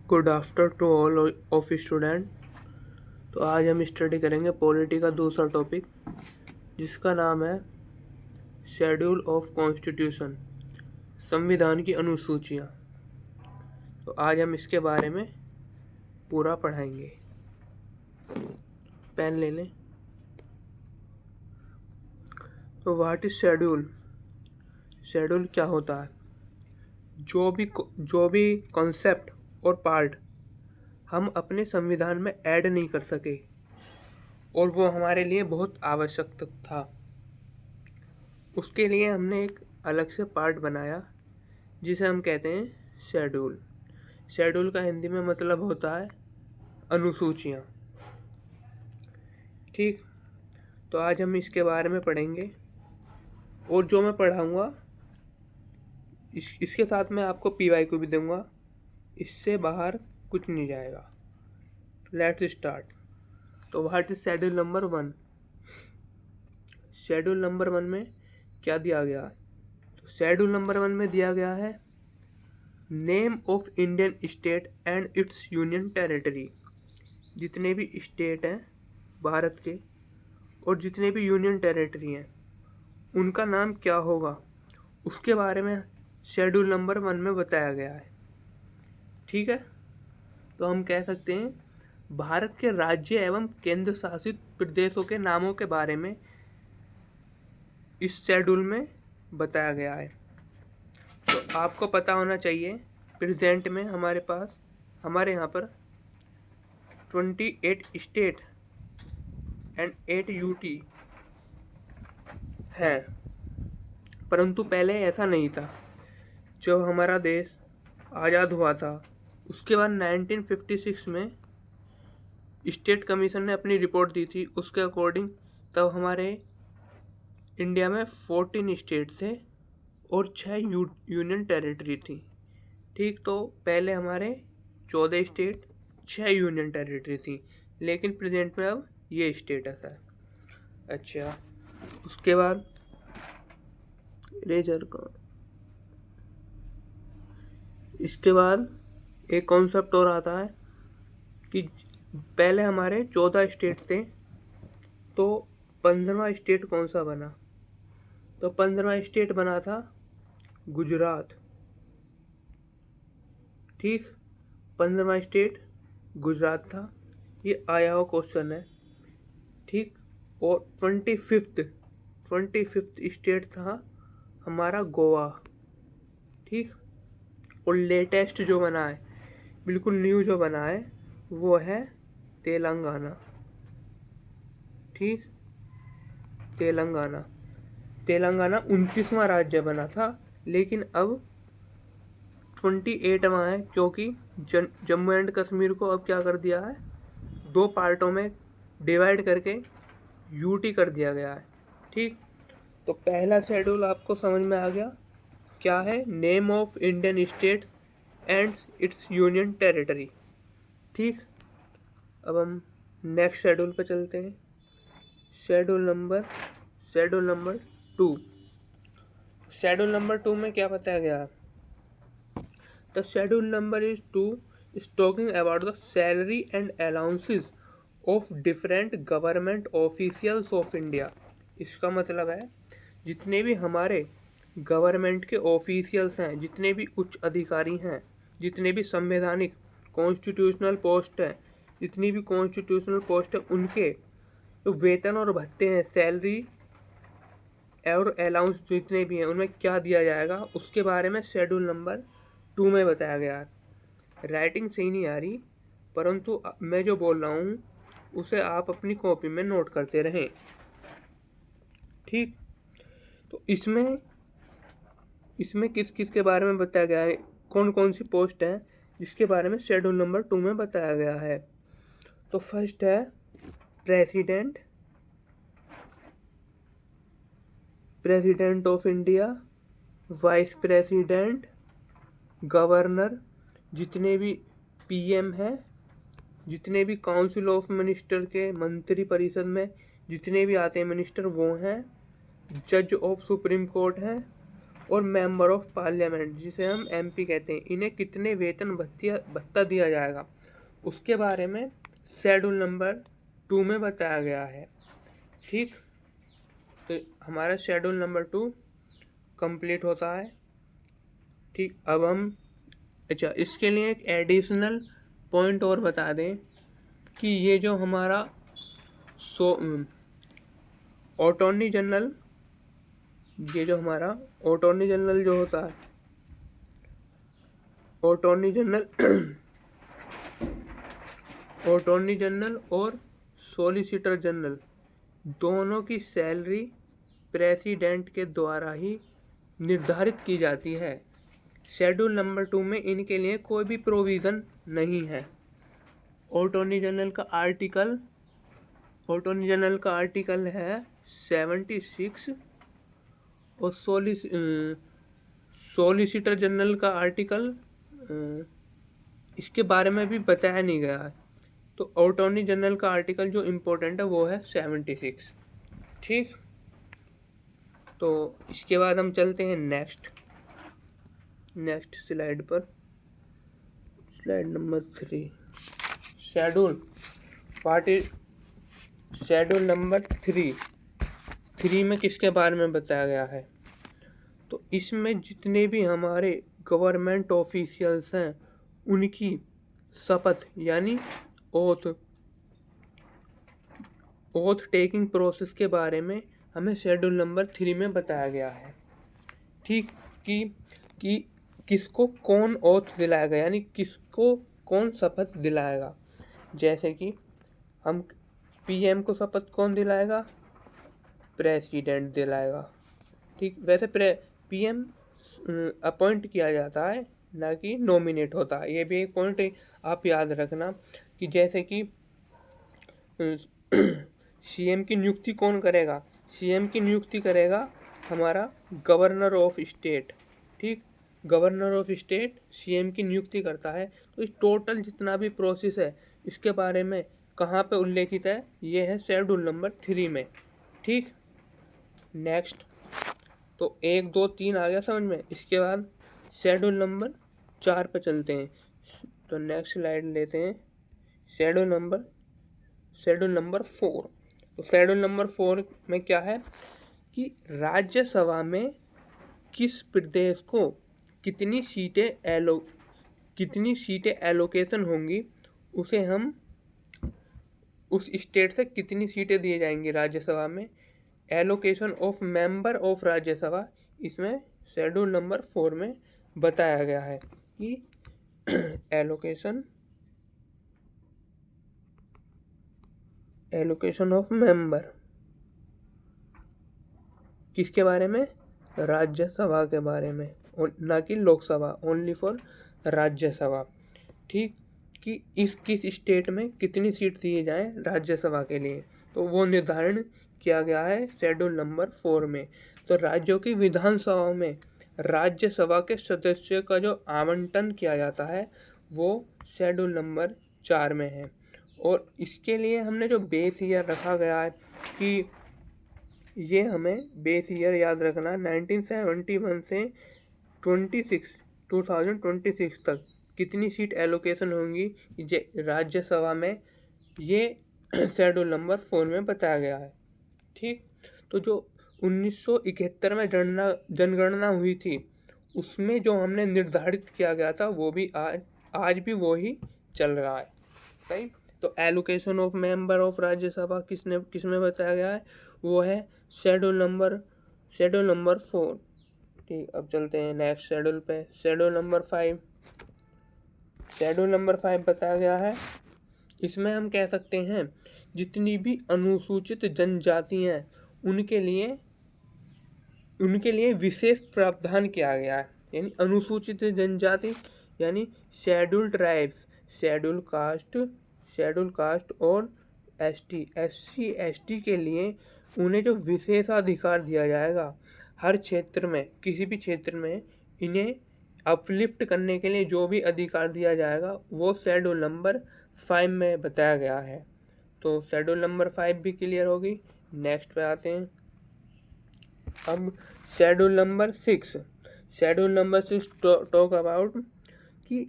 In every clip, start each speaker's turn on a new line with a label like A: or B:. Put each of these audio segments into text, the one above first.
A: Good after two all of student. तो आज हम स्टडी करेंगे पॉलिटी का दूसरा टॉपिक, जिसका नाम है शेड्यूल ऑफ कॉन्स्टिट्यूशन, संविधान की अनुसूचियाँ। तो आज हम इसके बारे में पूरा पढ़ाएंगे। पेन ले लें। तो व्हाट इज शेड्यूल? शेड्यूल क्या होता है? जो भी कॉन्सेप्ट और पार्ट हम अपने संविधान में ऐड नहीं कर सके और वो हमारे लिए बहुत आवश्यक था, उसके लिए हमने एक अलग से पार्ट बनाया जिसे हम कहते हैं शेड्यूल। शेड्यूल का हिंदी में मतलब होता है अनुसूचियाँ। ठीक, तो आज हम इसके बारे में पढ़ेंगे और जो मैं पढ़ाऊँगा इसके साथ मैं आपको पीवाई को भी दूंगा, इससे बाहर कुछ नहीं जाएगा। Let's start. तो what is schedule number 1? Schedule number 1 में क्या दिया गया? तो शेड्यूल नंबर 1 में दिया गया है name of Indian state and it's union territory. जितने भी स्टेट हैं भारत के और जितने भी यूनियन टेरिटरी हैं उनका नाम क्या होगा, उसके बारे में शेड्यूल नंबर 1 में बताया गया है। ठीक है, तो हम कह सकते हैं भारत के राज्य एवं केंद्र शासित प्रदेशों के नामों के बारे में इस शेड्यूल में बताया गया है। तो आपको पता होना चाहिए प्रेजेंट में हमारे यहाँ पर 28 स्टेट एंड 8 यूटी है, परंतु पहले ऐसा नहीं था। जब हमारा देश आज़ाद हुआ था उसके बाद 1956 में स्टेट कमीशन ने अपनी रिपोर्ट दी थी। उसके अकॉर्डिंग तब हमारे इंडिया में 14 स्टेट थे और 6 यूनियन टेरिटरी थी। ठीक, तो पहले हमारे 14 स्टेट 6 यूनियन टेरिटरी थी, लेकिन प्रेजेंट में अब ये स्टेटस है। अच्छा, उसके बाद रेजर का इसके बाद एक कॉन्सेप्ट और आता है कि पहले हमारे 14 स्टेट थे, तो 15वां स्टेट कौन सा बना? तो 15वां स्टेट बना था गुजरात। ठीक, 15वां स्टेट गुजरात था। ये आया हुआ क्वेश्चन है। ठीक, और 25th स्टेट था हमारा गोवा। ठीक, और लेटेस्ट जो बना है, बिल्कुल न्यू जो बना है, वो है तेलंगाना। ठीक, तेलंगाना 29वां राज्य बना था, लेकिन अब 28वां है, क्योंकि जम्मू एंड कश्मीर को अब क्या कर दिया है, 2 पार्टों में डिवाइड करके यूटी कर दिया गया है। ठीक, तो पहला शेड्यूल आपको समझ में आ गया क्या है? Name of Indian state and it's union territory. ठीक, अब हम नेक्स्ट शेड्यूल पर चलते हैं। Schedule number 2। शेड्यूल नंबर 2 में क्या बताया गया है? The schedule number 2 is talking about the salary and allowances of different government officials of India। इसका मतलब है जितने भी हमारे गवर्नमेंट के ऑफिशियल्स हैं, जितने भी उच्च अधिकारी हैं, जितने भी संवैधानिक कॉन्स्टिट्यूशनल पोस्ट हैं, जितनी भी कॉन्स्टिट्यूशनल पोस्ट है, उनके जो वेतन और भत्ते हैं, सैलरी और अलाउंस जितने भी हैं, उनमें क्या दिया जाएगा, उसके बारे में शेड्यूल नंबर 2 में बताया गया है। राइटिंग सही नहीं आ रही, परंतु मैं जो बोल रहा हूँ उसे आप अपनी कॉपी में नोट करते रहें। ठीक, तो इसमें किस किस के बारे में बताया गया है, कौन कौन सी पोस्ट है जिसके बारे में शेड्यूल नंबर 2 में बताया गया है। तो फर्स्ट है president of India, vice president, governor, जितने भी पीएम हैं, जितने भी काउंसिल ऑफ मिनिस्टर के मंत्री परिषद में जितने भी आते हैं मिनिस्टर, वो हैं। जज ऑफ सुप्रीम कोर्ट हैं और मेंबर ऑफ पार्लियामेंट जिसे हम एमपी कहते हैं, इन्हें कितने वेतन भत्ता दिया जाएगा, उसके बारे में शेड्यूल नंबर 2 में बताया गया है। ठीक, तो हमारा शेड्यूल नंबर 2 कंप्लीट होता है। ठीक, अब हम अच्छा इसके लिए एक एडिशनल पॉइंट और बता दें कि ये जो हमारा अटॉर्नी जनरल, ये जो हमारा अटॉर्नी जनरल जो होता है, अटॉर्नी जनरल और सॉलिसिटर जनरल दोनों की सैलरी प्रेसिडेंट के द्वारा ही निर्धारित की जाती है। शेड्यूल नंबर 2 में इनके लिए कोई भी प्रोविज़न नहीं है। अटॉर्नी जनरल का आर्टिकल है 76 और सॉलिसिटर जनरल का आर्टिकल इसके बारे में भी बताया नहीं गया है। तो अटॉर्नी जनरल का आर्टिकल जो इम्पोर्टेंट है वो है 76। ठीक, तो इसके बाद हम चलते हैं नेक्स्ट स्लाइड पर, स्लाइड नंबर 3। शेड्यूल नंबर 3 में किसके बारे में बताया गया है, तो इसमें जितने भी हमारे गवर्नमेंट ऑफिशियल्स हैं उनकी शपथ यानी ओथ टेकिंग प्रोसेस के बारे में हमें शेड्यूल नंबर 3 में बताया गया है। ठीक, कि किसको कौन ओथ दिलाएगा, यानी किसको कौन शपथ दिलाएगा। जैसे कि हम पीएम को शपथ कौन दिलाएगा, प्रेसिडेंट दिलाएगा। ठीक, वैसे पीएम अपॉइंट किया जाता है ना कि नॉमिनेट होता है। ये भी एक पॉइंट आप याद रखना कि जैसे कि सीएम की नियुक्ति कौन करेगा, सीएम की नियुक्ति करेगा हमारा गवर्नर ऑफ स्टेट। ठीक, गवर्नर ऑफ स्टेट सीएम की नियुक्ति करता है। तो इस टोटल जितना भी प्रोसेस है इसके बारे में कहाँ पे उल्लेखित है, ये है शेड्यूल नंबर 3 में। ठीक, नेक्स्ट, तो 1 2 3 आ गया समझ में। इसके बाद शेड्यूल नंबर 4 पे चलते हैं। तो नेक्स्ट स्लाइड लेते हैं, शेड्यूल नंबर 4। तो शेड्यूल नंबर 4 में क्या है कि राज्यसभा में किस प्रदेश को कितनी सीटें एलोकेशन होंगी, उसे हम उस स्टेट से कितनी सीटें दिए जाएंगी राज्यसभा में, allocation of member of Rajya Sabha, इसमें शेड्यूल नंबर 4 में बताया गया है कि एलोकेशन ऑफ मेंबर किसके बारे में, राज्यसभा के बारे में, ना कि लोकसभा, ओनली फॉर राज्यसभा। ठीक, कि किस स्टेट में कितनी सीट दिए जाएं राज्यसभा के लिए, तो वो निर्धारण किया गया है शेड्यूल नंबर 4 में। तो राज्यों की विधानसभाओं में राज्यसभा के सदस्य का जो आवंटन किया जाता है वो शेड्यूल नंबर 4 में है। और इसके लिए हमने जो बेस ईयर रखा गया है कि ये हमें बेस ईयर याद रखना, 1971 से 2026 तक कितनी सीट एलोकेशन होंगी राज्यसभा में, ये शेड्यूल नंबर 4 में बताया गया है। ठीक, तो जो 1971 में जनगणना हुई थी उसमें जो हमने निर्धारित किया गया था वो भी आज भी वो ही चल रहा है। सही, तो allocation of member of Rajya Sabha किसमें बताया गया है, वो है शेड्यूल नंबर 4। ठीक, अब चलते हैं नेक्स्ट शेड्यूल पे, शेड्यूल नंबर 5 बताया गया है। इसमें हम कह सकते हैं जितनी भी अनुसूचित जनजाति हैं उनके लिए विशेष प्रावधान किया गया है। यानी अनुसूचित जनजाति यानी शेड्यूल ट्राइब्स, शेड्यूल कास्ट और SC ST के लिए उन्हें जो विशेषाधिकार दिया जाएगा, हर क्षेत्र में किसी भी क्षेत्र में इन्हें अपलिफ्ट करने के लिए जो भी अधिकार दिया जाएगा वो शेड्यूल नंबर 5 में बताया गया है। तो शेड्यूल नंबर 5 भी क्लियर होगी। नेक्स्ट पे आते हैं अब schedule number 6। Schedule number 6 talk about कि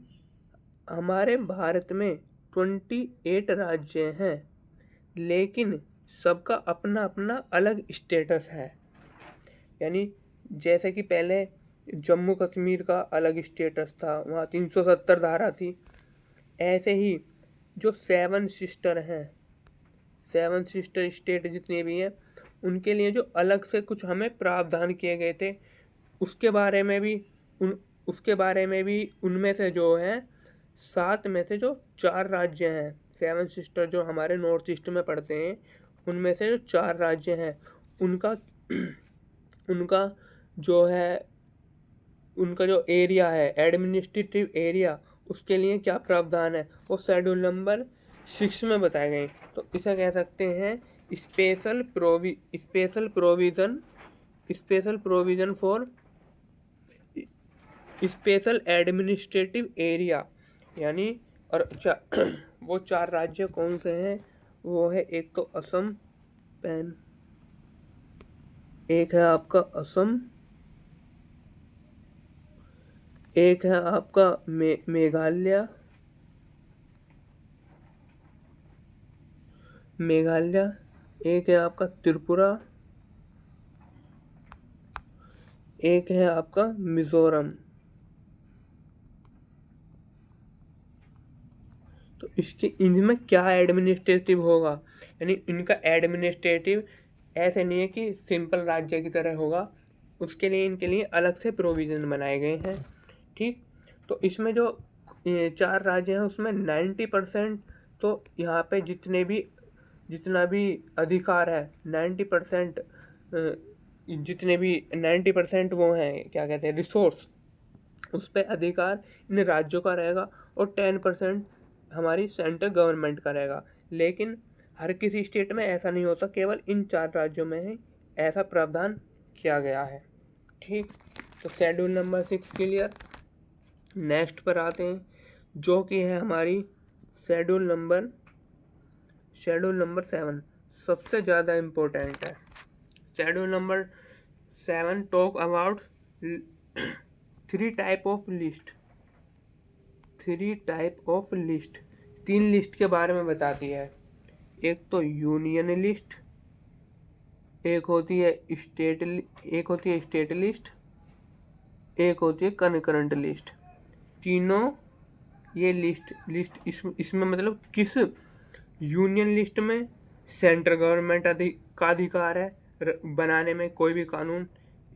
A: हमारे भारत में 28 राज्य हैं, लेकिन सबका अपना अपना अलग स्टेटस है। यानी जैसे कि पहले जम्मू कश्मीर का अलग स्टेटस था, वहाँ 370 धारा थी। ऐसे ही जो 7 सिस्टर हैं, 7 सिस्टर स्टेट जितने भी हैं, उनके लिए जो अलग से कुछ हमें प्रावधान किए गए थे, उसके बारे में भी उनमें से जो है 7 में से जो 4 राज्य हैं, 7 सिस्टर जो हमारे नॉर्थ ईस्ट में पड़ते हैं, उनमें से जो 4 राज्य हैं, उनका जो है, उनका जो एरिया है, एडमिनिस्ट्रेटिव एरिया, उसके लिए क्या प्रावधान है वो शेड्यूल नंबर 6 में बताए गए। तो इसे कह सकते हैं special provision for special administrative area. यानी और वो 4 राज्य कौन से हैं? वो है एक तो असम, एक है आपका असम, एक है आपका मेघालय, एक है आपका त्रिपुरा, एक है आपका मिजोरम। तो इनमें क्या एडमिनिस्ट्रेटिव होगा? यानी इनका एडमिनिस्ट्रेटिव ऐसे नहीं है कि सिंपल राज्य की तरह होगा, उसके लिए इनके लिए अलग से प्रोविज़न बनाए गए हैं। ठीक, तो इसमें जो 4 राज्य हैं उसमें 90% तो यहाँ पे जितना भी अधिकार है 90% जितने भी 90% वो हैं, क्या कहते हैं, रिसोर्स, उस पर अधिकार इन राज्यों का रहेगा और 10% हमारी सेंट्रल गवर्नमेंट का रहेगा। लेकिन हर किसी स्टेट में ऐसा नहीं होता, केवल इन 4 राज्यों में ही ऐसा प्रावधान किया गया है। ठीक, तो शेड्यूल नंबर 6 क्लियर। नेक्स्ट पर आते हैं, जो कि है हमारी शेड्यूल नंबर 7, सबसे ज़्यादा इम्पोर्टेंट है। Schedule number 7 talk about 3 type of list. 3 list के बारे में बताती है। एक तो यूनियन लिस्ट, एक होती है स्टेट लिस्ट, एक होती है कनकरेंट लिस्ट। तीनों ये लिस्ट इसमें मतलब किस यूनियन लिस्ट में सेंट्रल गवर्नमेंट का अधिकार है बनाने में कोई भी कानून।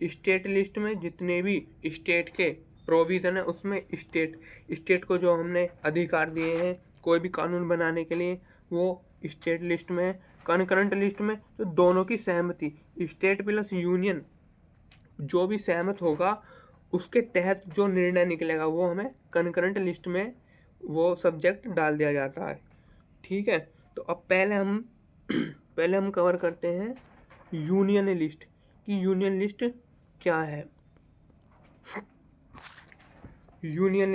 A: स्टेट लिस्ट में जितने भी स्टेट के प्रोविज़न है उसमें स्टेट को जो हमने अधिकार दिए हैं कोई भी कानून बनाने के लिए, वो स्टेट लिस्ट में है। कनकरेंट लिस्ट में तो दोनों की सहमति, स्टेट प्लस यूनियन जो भी सहमत होगा उसके तहत जो निर्णय निकलेगा वो हमें कनकरेंट लिस्ट में वो सब्जेक्ट डाल दिया जाता है। ठीक है, तो अब पहले हम कवर करते हैं यूनियन लिस्ट कि यूनियन लिस्ट क्या है। यूनियन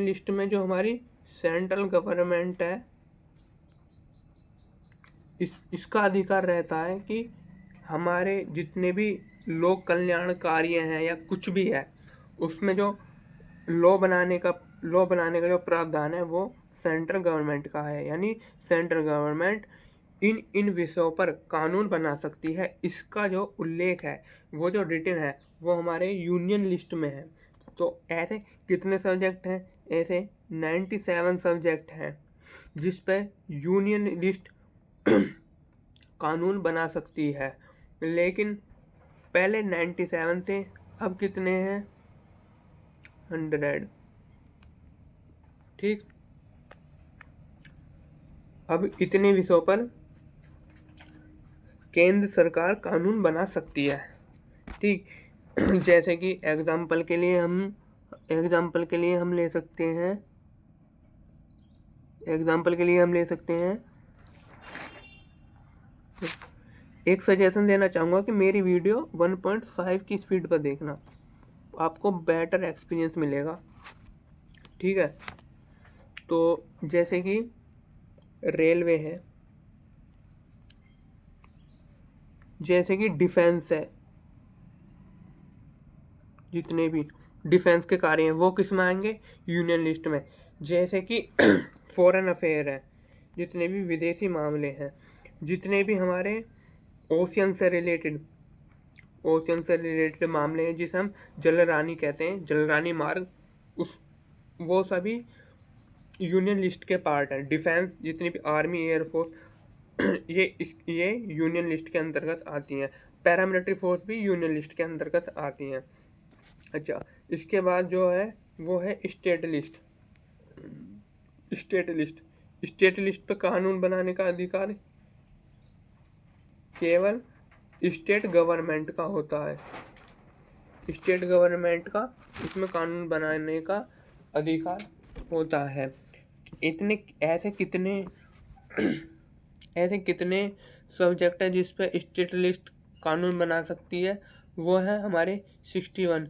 A: लिस्ट में जो हमारी सेंट्रल गवर्नमेंट है इसका अधिकार रहता है कि हमारे जितने भी लोक कल्याण कार्य हैं या कुछ भी है उसमें जो लॉ बनाने का जो प्रावधान है वो सेंट्रल गवर्नमेंट का है। यानी सेंट्रल गवर्नमेंट इन विषयों पर कानून बना सकती है, इसका जो उल्लेख है वो जो रिटन है वो हमारे यूनियन लिस्ट में है। तो ऐसे कितने सब्जेक्ट हैं? ऐसे 97 सब्जेक्ट हैं जिस पे यूनियन लिस्ट कानून बना सकती है। लेकिन पहले 97 थे, अब कितने हैं? 100। ठीक, अब इतने विषयों पर केंद्र सरकार कानून बना सकती है। ठीक, जैसे कि एग्जाम्पल के लिए हम ले सकते हैं एक सजेशन देना चाहूँगा कि मेरी वीडियो 1.5 की स्पीड पर देखना, आपको बेटर एक्सपीरियंस मिलेगा। ठीक है, तो जैसे कि रेलवे है, जैसे कि डिफेंस है, जितने भी डिफेंस के कार्य हैं वो किस में आएंगे, यूनियन लिस्ट में। जैसे कि फॉरेन अफेयर है, जितने भी विदेशी मामले हैं, जितने भी हमारे ओशियन से रिलेटेड मामले हैं, जिसे हम जलरानी कहते हैं, जलरानी मार्ग, उस वो सभी यूनियन लिस्ट के पार्ट हैं। डिफेंस जितनी भी आर्मी, एयरफोर्स ये यूनियन लिस्ट के अंतर्गत आती हैं। पैरामिलिट्री फोर्स भी यूनियन लिस्ट के अंतर्गत आती हैं। अच्छा, इसके बाद जो है वो है स्टेट लिस्ट। स्टेट लिस्ट पर कानून बनाने का अधिकार केवल स्टेट गवर्नमेंट का होता है। स्टेट गवर्नमेंट का इसमें कानून बनाने का अधिकार होता है। ऐसे कितने सब्जेक्ट है जिस पे स्टेट लिस्ट कानून बना सकती है, वो है हमारे 61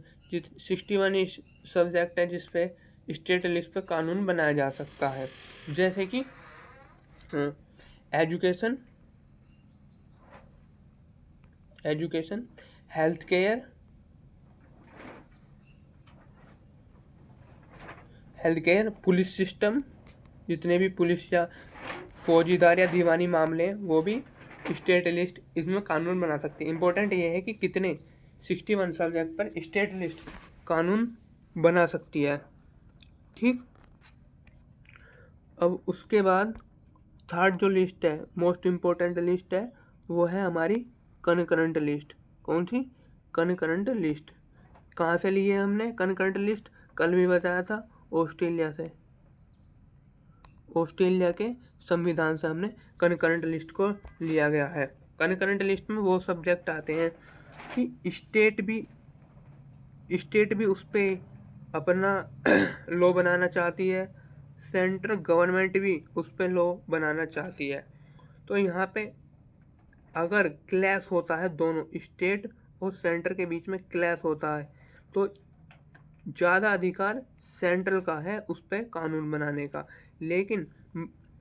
A: सब्जेक्ट है जिस पे स्टेट लिस्ट पे कानून बनाया जा सकता है। जैसे कि education, health care, police system, जितने भी पुलिस या फौजीदार या दीवानी मामले हैं वो भी स्टेट लिस्ट इसमें कानून बना सकती है। इम्पोर्टेंट ये है कि कितने 61 सब्जेक्ट पर स्टेट लिस्ट कानून बना सकती है। ठीक, अब उसके बाद थर्ड जो लिस्ट है, मोस्ट इम्पोर्टेंट लिस्ट है, वो है हमारी कनकरेंट लिस्ट। कौन सी? Concurrent list. कहाँ से ली है हमने कनकरेंट लिस्ट? कल भी बताया था, ऑस्ट्रेलिया से। ऑस्ट्रेलिया के संविधान से हमने कनकरेंट लिस्ट को लिया गया है। कनकरेंट लिस्ट में वो सब्जेक्ट आते हैं कि स्टेट भी उस पर अपना लॉ बनाना चाहती है, सेंट्रल गवर्नमेंट भी उस पर लॉ बनाना चाहती है। तो यहाँ पे अगर क्लैश होता है, दोनों स्टेट और सेंटर के बीच में क्लैश होता है, तो ज़्यादा अधिकार सेंट्रल का है उस पर कानून बनाने का। लेकिन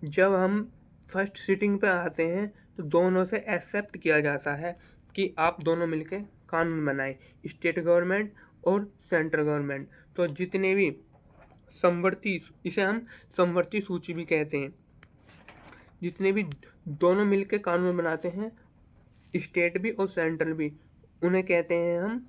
A: जब हम फर्स्ट सिटिंग पे आते हैं तो दोनों से एक्सेप्ट किया जाता है कि आप दोनों मिलके कानून बनाएं, स्टेट गवर्नमेंट और सेंट्रल गवर्नमेंट। तो जितने भी समवर्ती, इसे हम समवर्ती सूची भी कहते हैं, जितने भी दोनों मिलके कानून बनाते हैं, स्टेट भी और सेंट्रल भी, उन्हें कहते हैं हम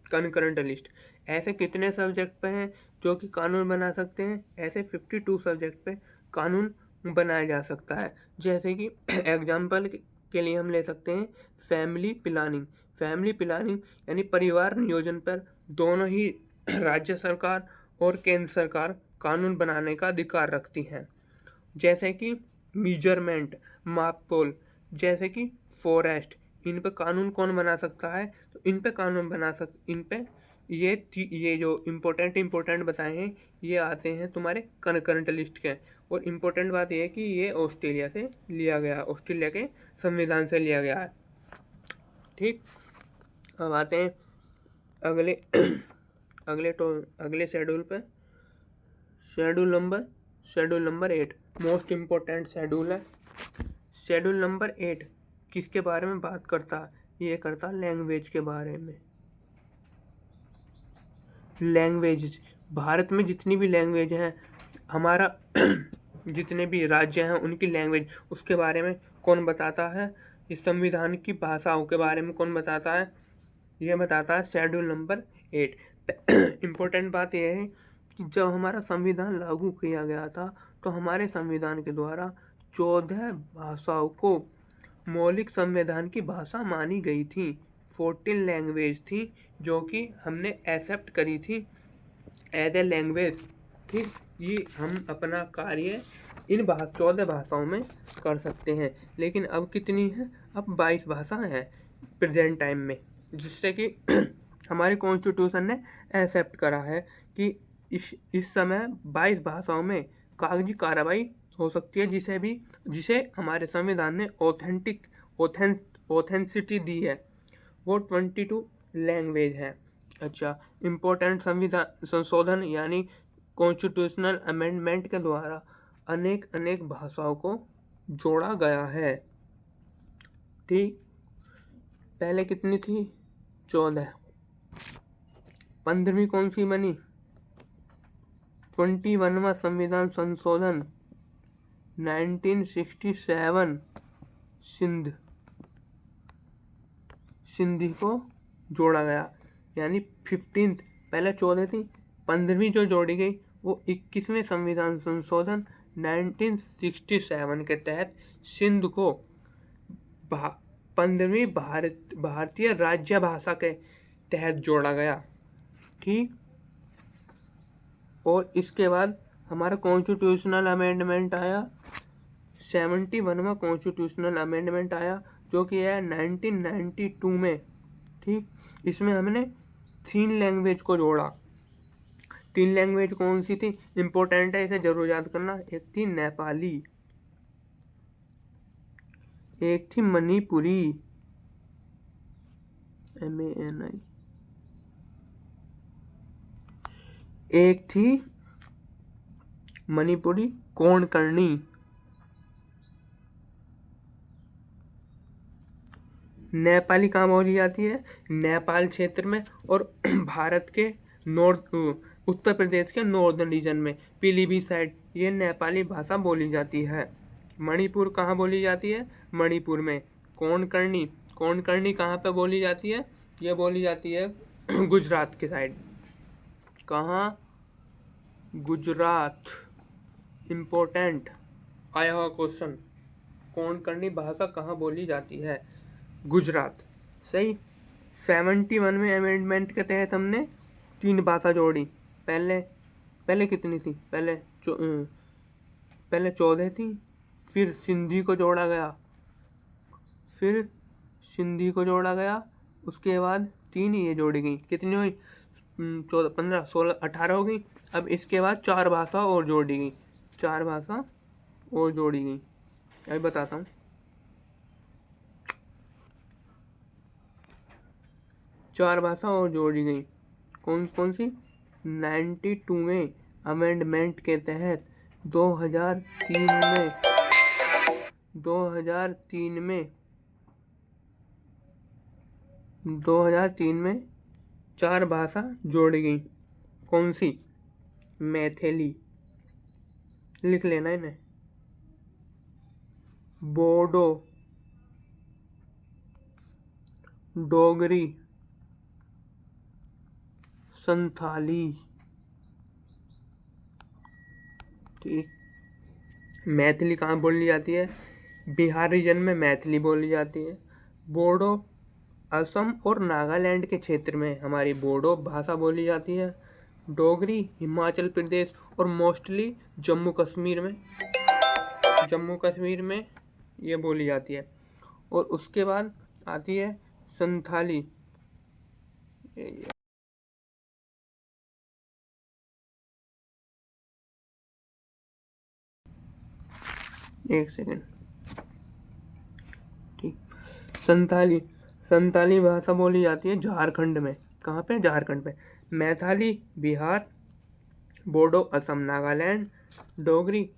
A: कनकरेंट लिस्ट। ऐसे कितने सब्जेक्ट पे हैं जो कि कानून बना सकते हैं? ऐसे 52 सब्जेक्ट पे कानून बनाया जा सकता है। जैसे कि एग्जाम्पल के लिए हम ले सकते हैं फैमिली प्लानिंग यानी परिवार नियोजन पर दोनों ही राज्य सरकार और केंद्र सरकार कानून बनाने का अधिकार रखती हैं। जैसे कि मेजरमेंट, मापतोल, जैसे कि फॉरेस्ट, इन पे कानून कौन बना सकता है? तो इन पे कानून इन पे ये जो इम्पोर्टेंट बताए हैं, ये आते हैं तुम्हारे कनकरेंट लिस्ट के। और इम्पोर्टेंट बात ये है कि ये ऑस्ट्रेलिया से लिया गया, ऑस्ट्रेलिया के संविधान से लिया गया है। ठीक, अब आते हैं अगले अगले शेड्यूल पे। Schedule number 8 most important schedule है। शेड्यूल नंबर 8 किसके बारे में बात करता है? ये करता लैंग्वेज के बारे में। लैंग्वेज, भारत में जितनी भी लैंग्वेज हैं, हमारा जितने भी राज्य हैं उनकी लैंग्वेज, उसके बारे में कौन बताता है? इस संविधान की भाषाओं के बारे में कौन बताता है? ये बताता है शेड्यूल नंबर 8। इम्पोर्टेंट बात यह है कि जब हमारा संविधान लागू किया गया था तो हमारे संविधान के द्वारा 14 भाषाओं को मौलिक संविधान की भाषा मानी गई थी। 14 लैंग्वेज थी जो कि हमने एक्सेप्ट करी थी एज ए लैंग्वेज। ठीक, ये हम अपना कार्य इन 14 भाषाओं में कर सकते हैं। लेकिन अब कितनी है? अब 22 भाषाएं हैं प्रेजेंट टाइम में, जिससे कि हमारे कॉन्स्टिट्यूशन ने एक्सेप्ट करा है कि इस समय 22 भाषाओं में कागजी कार्रवाई हो सकती है, जिसे हमारे संविधान ने ऑथेंटिसिटी दी है। वो 22 लैंग्वेज है। अच्छा, इम्पोर्टेंट संविधान संशोधन यानी कॉन्स्टिट्यूशनल अमेंडमेंट के द्वारा अनेक भाषाओं को जोड़ा गया है। ठीक, पहले कितनी थी? 14। 15वीं कौन सी बनी? 21वां संविधान संशोधन 1967 सिंधी को जोड़ा गया, यानी 15th, पहले 14 थी, 15वीं जो जोड़ी गई वो 21वें संविधान संशोधन 1967 के तहत सिंध को 15वीं भारतीय राज्य भाषा के तहत जोड़ा गया। ठीक, और इसके बाद हमारा कॉन्स्टिट्यूशनल अमेंडमेंट आया, 71वां कॉन्स्टिट्यूशनल अमेंडमेंट आया, जो कि है 1992 में। ठीक, इसमें हमने 3 लैंग्वेज को जोड़ा। 3 लैंग्वेज कौन सी थी? इम्पोर्टेंट है, इसे जरूर याद करना। एक थी नेपाली, एक थी मणिपुरी MANI, एक थी मणिपुरी कोंकणी, नेपाली कहाँ बोली जाती है? नेपाल क्षेत्र में और भारत के उत्तर प्रदेश के नॉर्दर्न रीजन में, पीलीभीत साइड, ये नेपाली भाषा बोली जाती है। मणिपुर कहाँ बोली जाती है? मणिपुर में। कोंकणी कहाँ पे बोली जाती है? ये बोली जाती है गुजरात के साइड। कहाँ? गुजरात। इम्पोर्टेंट आया हुआ क्वेश्चन, कोंकणी भाषा कहाँ बोली जाती है? गुजरात। सही। 71 में अमेंडमेंट के तहत हमने 3 भाषा जोड़ी। पहले कितनी थी? पहले 14 थी, फिर सिंधी को जोड़ा गया, उसके बाद 3 ये जोड़ी गई। कितनी हुई? 14, 15, 16, 18 हो गई। अब इसके बाद 4 भाषा और जोड़ी गई। अभी बताता हूँ। 4 भाषा और जोड़ी गई। कौन सी? 92वें अमेंडमेंट के तहत 2003 में 4 भाषा जोड़ी गई। कौन सी? मैथिली, लिख लेना इन्हें, बोडो, डोगरी, संथाली। ठीक, मैथिली कहाँ बोली जाती है? बिहार रीजन में मैथिली बोली जाती है। बोडो असम और नागालैंड के क्षेत्र में हमारी बोडो भाषा बोली जाती है। डोगरी हिमाचल प्रदेश और मोस्टली जम्मू कश्मीर में ये बोली जाती है। और उसके बाद आती है संथाली। एक सेकेंड। ठीक, संथाली भाषा बोली जाती है झारखंड में। कहाँ पे? झारखंड पे। मैथिली बिहार, बोडो असम नागालैंड, डोगरी